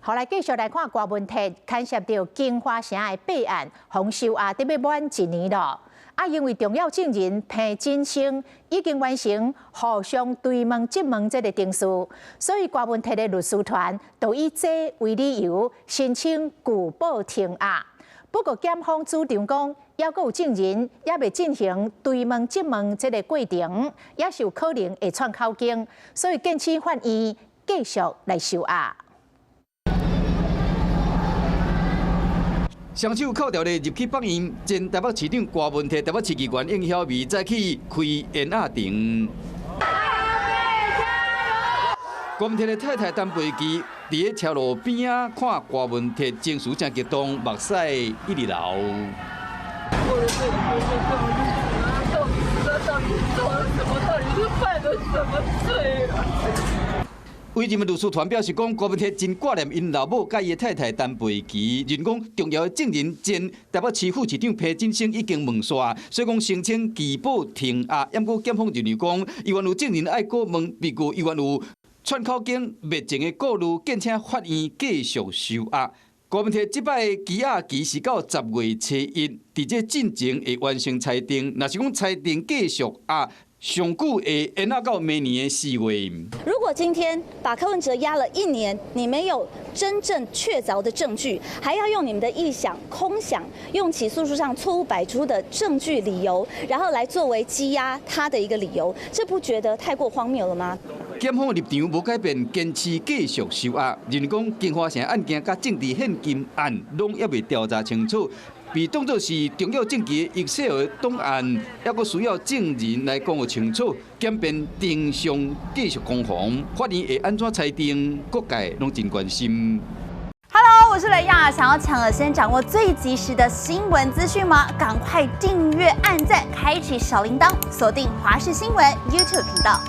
后来继续来看大问题，牵涉到金华城的弊案，丰收也得要满1年了。因为重要证人彭真生已经完成互相追问质问这个程序，所以大问题的律师团就以这为理由申请拒保停押。不过检方主张讲，还阁有证人也未进行追问质问这个过程，也是有可能会串口径，所以建议法院继续来收押。双手铐掉的入去法院，前台北市长郭文摕台北市议员应晓薇再去开冤案庭。郭文摕的太太陈培基伫咧车路边啊看郭文摕情绪正激动，目屎一直流。我的这到底做了什么？到底是犯了什么罪啊？委任的律师团表示讲，郭文摕真挂念因老母甲伊的太太陈培基，认讲重要的证人前台北市副市长彭真生已经问煞，所以讲申请拒保停押。不过检方认为讲，依然有证人爱过问，别个依然有串口径灭情的顾虑，建请法院继续收押。郭文摕即摆羁押期是到10月7日，伫这进前会完成裁定。若是讲裁定继续押，上久会延到明年的4月。如果今天把柯文哲压了1年，你没有真正确凿的证据，还要用你们的臆想、空想，用起诉书上错误百出的证据理由，然后来作为羁押他的一个理由，这不觉得太过荒谬了吗？检方立场无改变，坚持继续收押。认为讲金华城案件甲政治现金案拢还未调查清楚，被当作是重要证据的 Excel 档案，还阁需要证人来讲个清楚。检辩庭上继续攻防，法院会安怎裁定，各界拢真关心。Hello， 我是雷亚，想要抢先掌握最及时的新闻资讯吗？赶快订阅、按赞、开启小铃铛，锁定华视新闻 YouTube 频道。